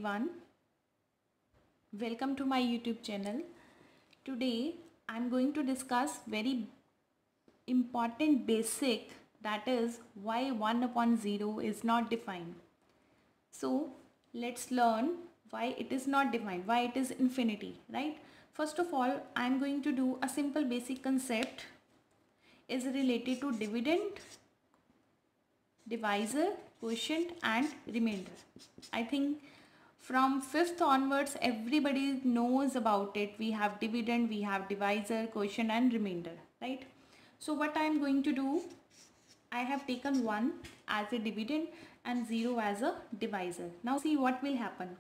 everyone. Welcome to my YouTube channel. Today I am going to discuss very important basic, that is why 1 upon 0 is not defined. So let's learn why it is not defined, why it is infinity, right? First of all, I am going to do a simple basic concept is related to dividend, divisor, quotient and remainder. I think from 5th onwards everybody knows about it. We have dividend, we have divisor, quotient and remainder, right? So what I am going to do, I have taken 1 as a dividend and 0 as a divisor. Now see what will happen.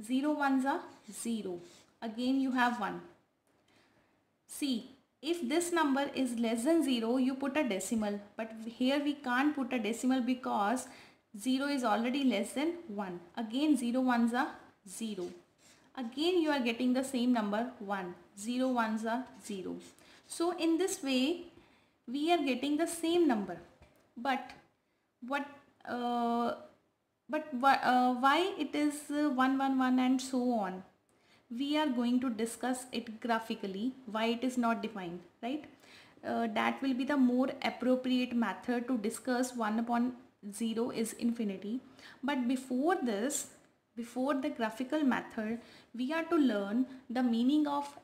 0 ones are 0. Again you have 1. See, if this number is less than 0, you put a decimal. But here we can't put a decimal because 0 is already less than 1. Again 0 ones are 0. Again you are getting the same number 1. 0 ones are 0. So in this way we are getting the same number. But why it is 1 1 1 and so on? We are going to discuss it graphically, why it is not defined, right? That will be the more appropriate method to discuss 1 upon 0 is infinity. But before this, before the graphical method, we are to learn the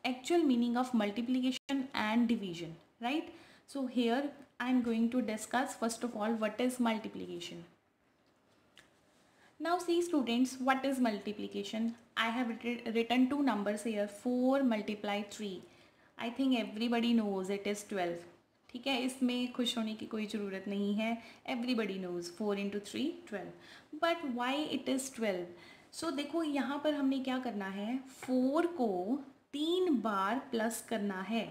actual meaning of multiplication and division, right? So here I am going to discuss first of all what is multiplication. Now see students, what is multiplication? I have written two numbers here, 4 multiply 3. I think everybody knows it is 12. ठीक है, इसमें खुश होने की कोई ज़रूरत नहीं है. Everybody knows 4 into 3 12. But why it is 12? So देखो यहाँ पर हमने क्या करना है, 4 को 3 बार प्लस करना है.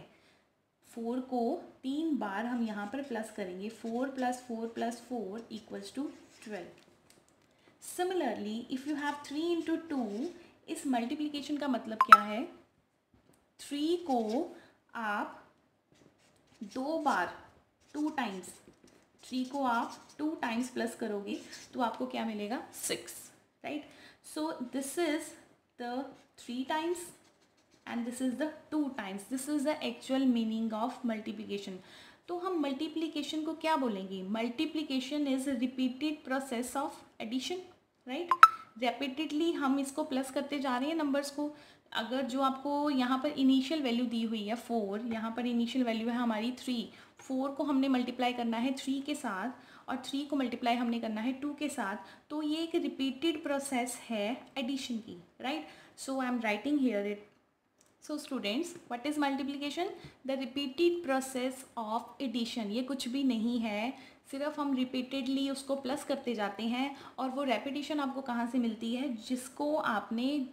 4 को 3 बार हम यहाँ पर प्लस करेंगे. 4 + 4 + 4 = 12. Similarly, if you have 3 into 2, इस मल्टीप्लिकेशन का मतलब क्या है, 3 को आप 2 बार 2 टाइम्स 3 को आप 2 टाइम्स प्लस करोगे तो आपको क्या मिलेगा, 6, right? So this is the 3 times and this is the 2 times. This is the actual meaning of multiplication. तो हम मल्टीप्लिकेशन को क्या बोलेंगे? Multiplication is repeated process of addition, right? Repeatedly हम इसको प्लस करते जा रहे हैं नंबर्स को. अगर जो आपको यहाँ पर इनिशियल वैल्यू दी हुई है 4, यहाँ पर इनिशियल वैल्यू है हमारी 3. 4 को हमने मल्टीप्लाई करना है 3 के साथ और 3 को मल्टीप्लाई हमने करना है 2 के साथ. तो ये एक रिपीटेड प्रोसेस है एडिशन की, right? So I am writing here it. So students, what is multiplication? The repeated process of addition. ये कुछ भी नहीं है, सिर्फ हम रिपीटेडली उसको प्लस करते जाते हैं. और वो रेपिटेशन आपको कहाँ से मिलती है, जिसको आपने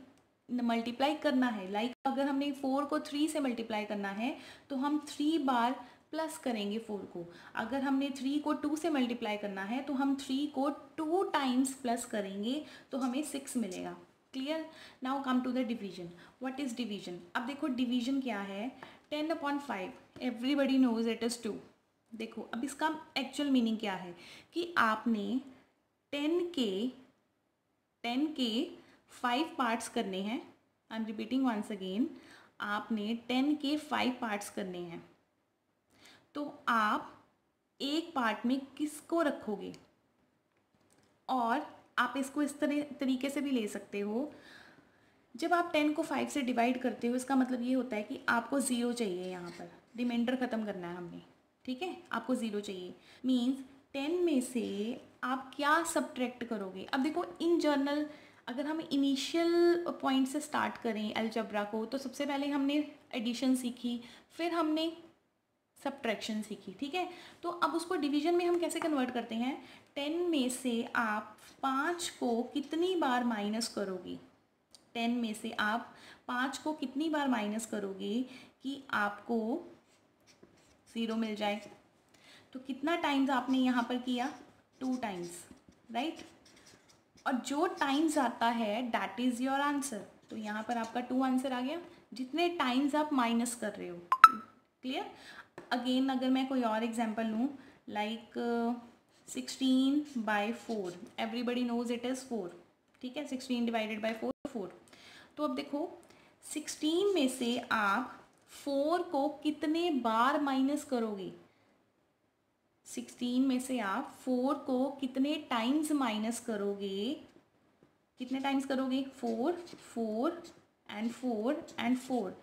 मल्टीप्लाई करना है. लाइक अगर हमने 4 को 3 से मल्टीप्लाई करना है तो हम 3 बार प्लस करेंगे 4 को. अगर हमने 3 को 2 से मल्टीप्लाई करना है तो हम 3 को 2 टाइम्स प्लस करेंगे तो हमें 6 मिलेगा. Clear? Now come to the division. What is division? अब देखो डिवीजन क्या है. 10 upon 5, everybody knows it is 2. देखो अब इसका एक्चुअल मीनिंग क्या है कि आपने 10 के 5 पार्ट्स करने हैं. I am repeating once again. आपने 10 के 5 पार्ट्स करने हैं तो आप एक पार्ट में किसको रखोगे? और आप इसको इस तरीके से भी ले सकते हो. जब आप 10 को 5 से डिवाइड करते हो, इसका मतलब ये होता है कि आपको 0 चाहिए. यहाँ पर रिमाइंडर ख़त्म करना है हमने, ठीक है? आपको 0 चाहिए. मीन्स 10 में से आप क्या सब्ट्रैक्ट करोगे? अब देखो इन जनरल अगर हम इनिशियल पॉइंट से स्टार्ट करें अलजेब्रा को, तो सबसे पहले हमने एडिशन सीखी, फिर हमने सब्ट्रैक्शन सीखी, ठीक है? तो अब उसको डिवीजन में हम कैसे कन्वर्ट करते हैं? 10 में से आप 5 को कितनी बार माइनस करोगे? 10 में से आप 5 को कितनी बार माइनस करोगे कि आपको 0 मिल जाए? तो कितना टाइम्स आपने यहाँ पर किया? 2 टाइम्स, राइट? और जो टाइम्स आता है दैट इज़ योर आंसर. तो यहाँ पर आपका 2 आंसर आ गया, जितने टाइम्स आप माइनस कर रहे हो. क्लियर? अगेन अगर मैं कोई और एग्जांपल लूँ, like 16/4, everybody knows it is 4, ठीक है? 16 डिवाइडेड बाय 4 4। तो अब देखो 16 में से आप 4 को कितने बार माइनस करोगे? 16 में से आप 4 को कितने टाइम्स माइनस करोगे? कितने टाइम्स करोगे? 4 4 एंड 4 एंड 4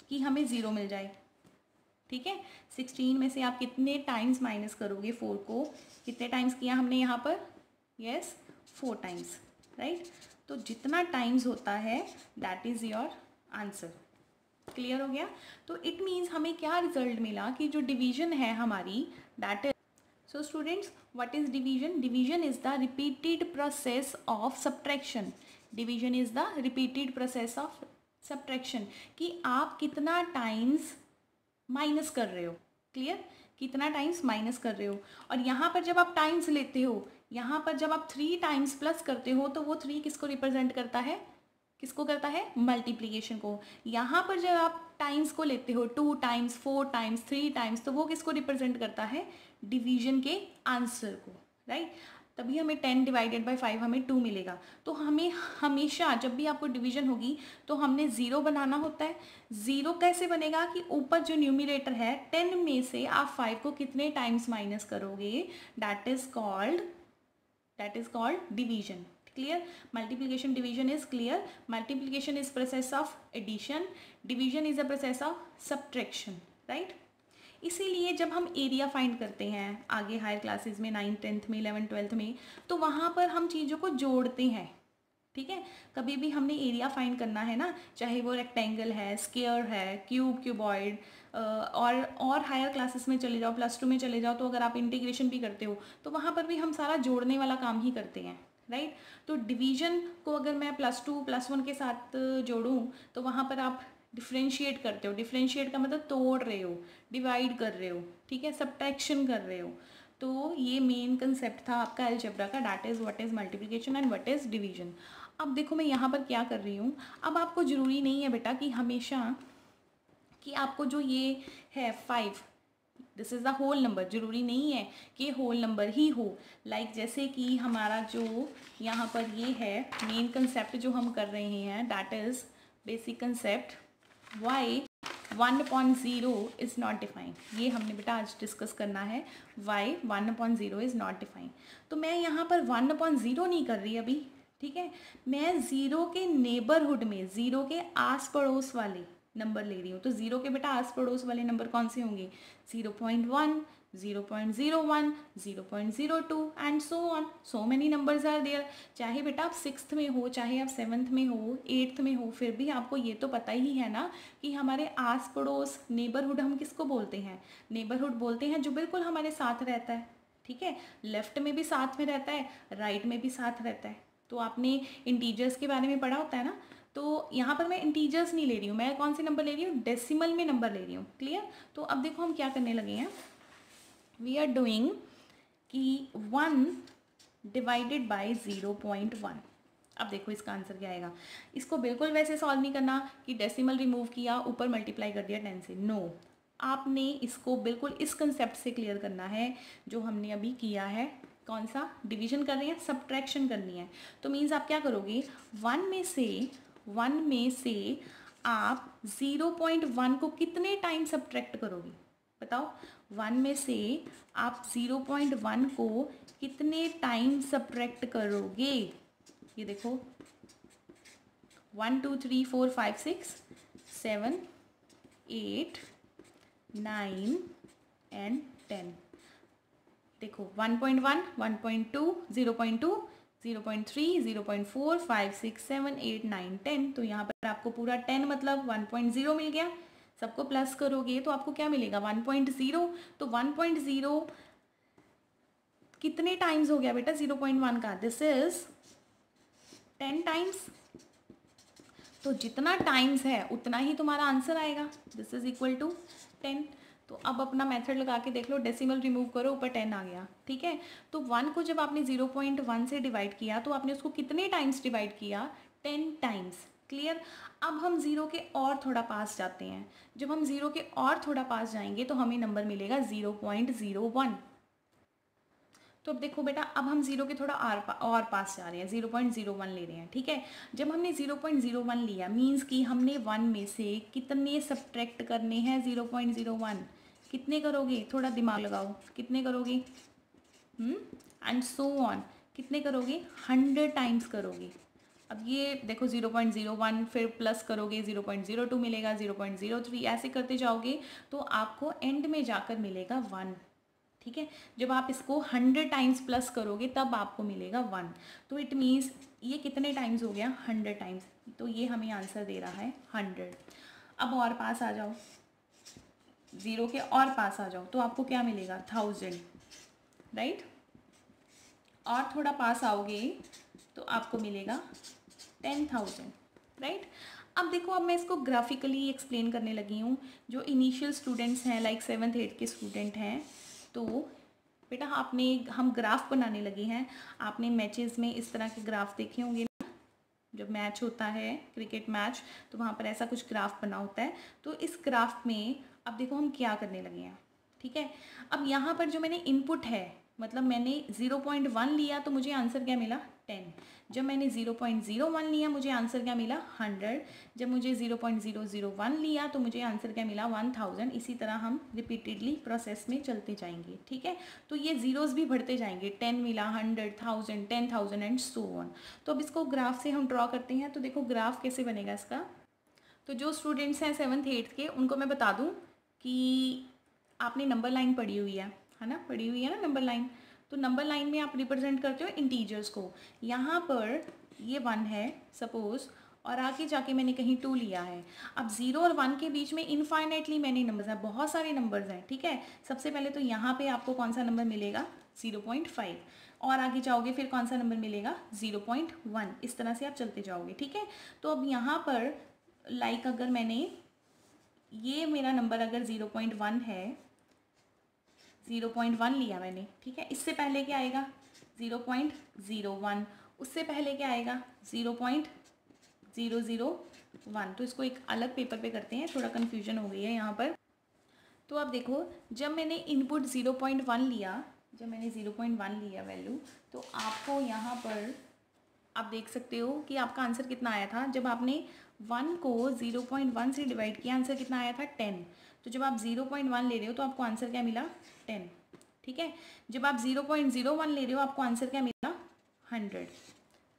कि हमें 0 मिल जाए। ठीक है, 16 में से आप कितने टाइम्स माइनस करोगे? 4 को कितने टाइम्स किया हमने यहाँ पर? Yes, 4 times, right. तो जितना टाइम्स होता है that is your answer. Clear हो गया? तो इट मीन्स हमें क्या रिजल्ट मिला कि जो डिवीजन है हमारी that is, so students, what is division? Division is the repeated process of subtraction. Division is the repeated process of subtraction कि आप कितना टाइम्स माइनस कर रहे हो। क्लियर? कितना टाइम्स माइनस कर रहे हो। और यहाँ पर जब आप टाइम्स लेते हो, यहाँ पर जब आप 3 टाइम्स प्लस करते हो तो वो 3 किसको रिप्रेजेंट करता है? किसको करता है? मल्टीप्लिकेशन को। यहाँ पर जब आप टाइम्स को लेते हो 2 टाइम्स, 4 टाइम्स, 3 टाइम्स, तो वो किसको रिप्रेजेंट करता है? डिवीजन के आंसर को, राइट। तभी हमें 10 डिवाइडेड बाई 5 हमें 2 मिलेगा। तो हमें हमेशा जब भी आपको डिवीजन होगी तो हमने 0 बनाना होता है। 0 कैसे बनेगा कि ऊपर जो न्यूमिरेटर है 10 में से आप 5 को कितने टाइम्स माइनस करोगे? That is called division. Clear? Multiplication division is clear. Multiplication is process of addition, division is a process of subtraction, right. इसीलिए जब हम एरिया फाइंड करते हैं आगे हायर क्लासेस में 9th 10th में 11th 12th में, तो वहाँ पर हम चीज़ों को जोड़ते हैं। ठीक है, कभी भी हमने एरिया फाइंड करना है ना, चाहे वो रेक्टेंगल है, स्क्वायर है, क्यूब, क्यूबॉइड, और हायर क्लासेस में चले जाओ, +2 में चले जाओ, तो अगर आप इंटीग्रेशन भी करते हो तो वहाँ पर भी हम सारा जोड़ने वाला काम ही करते हैं, राइट। तो डिवीजन को अगर मैं +2 +1 के साथ जोड़ूँ तो वहाँ पर आप डिफ्रेंशिएट करते हो। डिफ्रेंशिएट का मतलब तोड़ रहे हो, डिवाइड कर रहे हो, ठीक है, सब्ट्रैक्शन कर रहे हो। तो ये मेन कंसेप्ट था आपका अलजेब्रा का, that is what is multiplication and what is division. अब देखो मैं यहाँ पर क्या कर रही हूँ। अब आपको ज़रूरी नहीं है बेटा कि हमेशा कि आपको जो ये है 5 this is the whole number, ज़रूरी नहीं है कि होल नंबर ही हो। लाइक जैसे कि हमारा जो यहाँ पर ये है मेन कंसेप्ट जो हम कर रहे हैं that is basic concept y 1/0 is not defined. ये हमने बेटा आज डिस्कस करना है, y 1/0 इज़ नॉट डिफाइंड। तो मैं यहाँ पर 1/0 नहीं कर रही अभी, ठीक है, मैं 0 के नेबरहुड में, 0 के आस पड़ोस वाले नंबर ले रही हूँ। तो 0 के बेटा आस पड़ोस वाले नंबर कौन से होंगे? 0.1, 0.01, 0.02 and so on, so many numbers are there. चाहे बेटा आप 6th में हो, चाहे आप 7th में हो, 8th में हो, फिर भी आपको ये तो पता ही है ना कि हमारे आस पड़ोस नेबरहुड हम किसको बोलते हैं? नेबरहुड बोलते हैं जो बिल्कुल हमारे साथ रहता है, ठीक है। लेफ्ट में भी साथ में रहता है, राइट में भी साथ रहता है। तो आपने इंटीजर्स के बारे में पढ़ा होता है ना, तो यहाँ पर मैं इंटीजर्स नहीं ले रही हूँ, मैं कौन से नंबर ले रही हूँ? डेसिमल में नंबर ले रही हूँ। क्लियर? तो अब देखो हम क्या करने लगे हैं, वी आर डूइंग कि 1 डिवाइडेड बाई 0.1। अब देखो इसका आंसर क्या आएगा। इसको बिल्कुल वैसे सॉल्व नहीं करना कि डेसिमल रिमूव किया, ऊपर मल्टीप्लाई कर दिया 10 से, नो। आपने इसको बिल्कुल इस कंसेप्ट से क्लियर करना है जो हमने अभी किया है। कौन सा? डिवीजन कर रहे हैं, सब्ट्रैक्शन करनी है। तो मीन्स आप क्या करोगे, 1 में से आप 0.1 को कितने टाइम सब्ट्रैक्ट करोगे? बताओ, 1 में से आप 0.1 को कितने टाइम सब्ट्रैक्ट करोगे? ये देखो 1 2 3 4 5 6 7 8 9 एंड 10। देखो 1.1, 1.2, 0.2, 0.3, 0.4, 5 6 7 8 9 10। तो यहाँ पर आपको पूरा 10 मतलब 1.0 मिल गया। सबको प्लस करोगे तो आपको क्या मिलेगा? 1.0। तो 1.0 कितने टाइम्स हो गया बेटा 0.1 का? This is 10 times. तो जितना टाइम्स है उतना ही तुम्हारा आंसर आएगा। This is equal to 10। तो अब अपना मेथड लगा के देख लो, डेसिमल रिमूव करो, ऊपर 10 आ गया, ठीक है। तो 1 को जब आपने 0.1 से डिवाइड किया तो आपने उसको कितने टाइम्स डिवाइड किया? 10 टाइम्स। क्लियर? अब हम 0 के और थोड़ा पास जाते हैं। जब हम 0 के और थोड़ा पास जाएंगे तो हमें नंबर मिलेगा 0.01। तो अब देखो बेटा, अब हम जीरो के थोड़ा और पास जा रहे हैं, 0.01 ले रहे हैं, ठीक है। जब हमने 0.01 लिया मीन्स कि हमने 1 में से कितने सब्ट्रैक्ट करने हैं, 0.01। कितने करोगे, थोड़ा दिमाग लगाओ, कितने करोगे, एंड सो ऑन, कितने करोगे, 100 टाइम्स करोगे। अब ये देखो 0.01, फिर प्लस करोगे 0.02 मिलेगा, 0.03, ऐसे करते जाओगे तो आपको एंड में जाकर मिलेगा 1, ठीक है। जब आप इसको 100 टाइम्स प्लस करोगे तब आपको मिलेगा 1। तो इट मीन्स ये कितने टाइम्स हो गया, 100 टाइम्स, तो ये हमें आंसर दे रहा है 100। अब और पास आ जाओ, ज़ीरो के और पास आ जाओ तो आपको क्या मिलेगा, 1000, राइट। और थोड़ा पास आओगे तो आपको मिलेगा 10,000, राइट। अब देखो, अब मैं इसको ग्राफिकली एक्सप्लेन करने लगी हूँ। जो इनिशियल स्टूडेंट्स हैं, लाइक 7th 8th के स्टूडेंट हैं, तो बेटा हम ग्राफ बनाने लगे हैं। आपने मैचेस में इस तरह के ग्राफ देखे होंगे ना, जब मैच होता है क्रिकेट मैच, तो वहाँ पर ऐसा कुछ ग्राफ बना होता है। तो इस ग्राफ में अब देखो हम क्या करने लगे हैं, ठीक है। अब यहाँ पर जो मैंने इनपुट है, मतलब मैंने 0.1 लिया तो मुझे आंसर क्या मिला, 10। जब मैंने 0.01 लिया मुझे आंसर क्या मिला, 100। जब मुझे 0.001 लिया तो मुझे आंसर क्या मिला, 1000। इसी तरह हम रिपीटेडली प्रोसेस में चलते जाएंगे, ठीक है। तो ये ज़ीरोज़ भी बढ़ते जाएंगे, 10 मिला, 100, 1000, 10,000 एंड सो ऑन। तो अब इसको ग्राफ से हम ड्रॉ करते हैं। तो देखो ग्राफ कैसे बनेगा इसका। तो जो स्टूडेंट्स हैं 7th 8th के, उनको मैं बता दूँ कि आपने नंबर लाइन पढ़ी हुई है ना, पढ़ी हुई है ना नंबर लाइन। तो नंबर लाइन में आप रिप्रेजेंट करते हो इंटीजर्स को। यहाँ पर ये 1 है सपोज, और आगे जाके मैंने कहीं 2 लिया है। अब 0 और 1 के बीच में इनफाइनाइटली मैनी नंबर्स हैं, बहुत सारे नंबर्स हैं, ठीक है। सबसे पहले तो यहाँ पे आपको कौन सा नंबर मिलेगा, 0.5, और आगे जाओगे फिर कौन सा नंबर मिलेगा, 0.1। इस तरह से आप चलते जाओगे, ठीक है। तो अब यहाँ पर लाइक अगर मैंने ये मेरा नंबर अगर 0.1 है, 0.1 लिया मैंने, ठीक है। इससे पहले क्या आएगा, 0.01, उससे पहले क्या आएगा, 0.001। तो इसको एक अलग पेपर पे करते हैं, थोड़ा कन्फ्यूजन हो गई है यहाँ पर। तो अब देखो, जब मैंने इनपुट 0.1 लिया, जब मैंने 0.1 लिया वैल्यू, तो आपको यहाँ पर आप देख सकते हो कि आपका आंसर कितना आया था। जब आपने 1 को 0.1 से डिवाइड किया, आंसर कितना आया था, 10। तो जब आप 0.1 ले रहे हो तो आपको आंसर क्या मिला, 10, ठीक है। जब आप 0.01 ले रहे हो आपको आंसर क्या मिला, 100,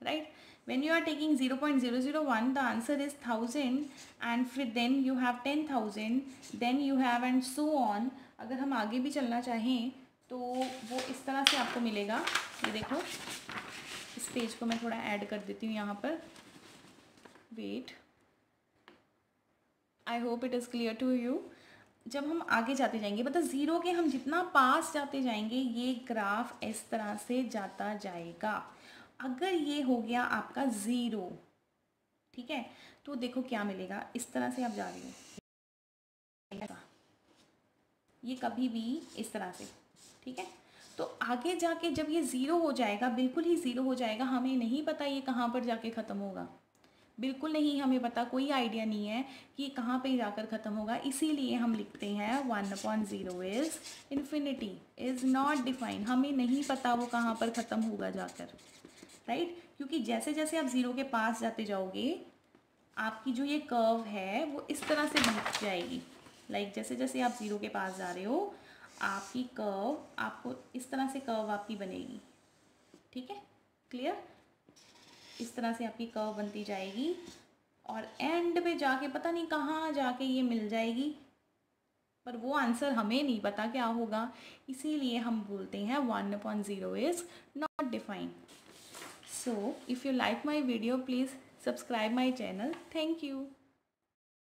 right. when you are taking 0.001 the answer is 1000, and फिर then you have 10,000, then you have and so on। अगर हम आगे भी चलना चाहें तो वो इस तरह से आपको मिलेगा। ये देखो, इस पेज को मैं थोड़ा ऐड कर देती हूँ यहाँ पर, wait, I hope it is clear to you. जब हम आगे जाते जाएंगे, मतलब ज़ीरो के हम जितना पास जाते जाएंगे ये ग्राफ इस तरह से जाता जाएगा। अगर ये हो गया आपका 0, ठीक है, तो देखो क्या मिलेगा, इस तरह से आप जा रही हो, ये कभी भी इस तरह से, ठीक है। तो आगे जाके जब ये 0 हो जाएगा, बिल्कुल ही 0 हो जाएगा, हमें नहीं पता ये कहाँ पर जाके ख़त्म होगा, बिल्कुल नहीं हमें पता, कोई आइडिया नहीं है कि कहाँ पे जाकर ख़त्म होगा। इसीलिए हम लिखते हैं 1/0 is infinity, is not defined. हमें नहीं पता वो कहाँ पर ख़त्म होगा जाकर, राइट। क्योंकि जैसे जैसे आप 0 के पास जाते जाओगे आपकी जो ये कर्व है वो इस तरह से बन जाएगी। लाइक जैसे जैसे आप 0 के पास जा रहे हो आपकी कर्व, आपको इस तरह से कर्व आपकी बनेगी, ठीक है, क्लियर। इस तरह से आपकी कर्व बनती जाएगी और एंड पे जाके पता नहीं कहाँ जाके ये मिल जाएगी, पर वो आंसर हमें नहीं पता क्या होगा। इसीलिए हम बोलते हैं 1/0 is not defined. So if you like my video, please subscribe my channel. Thank you.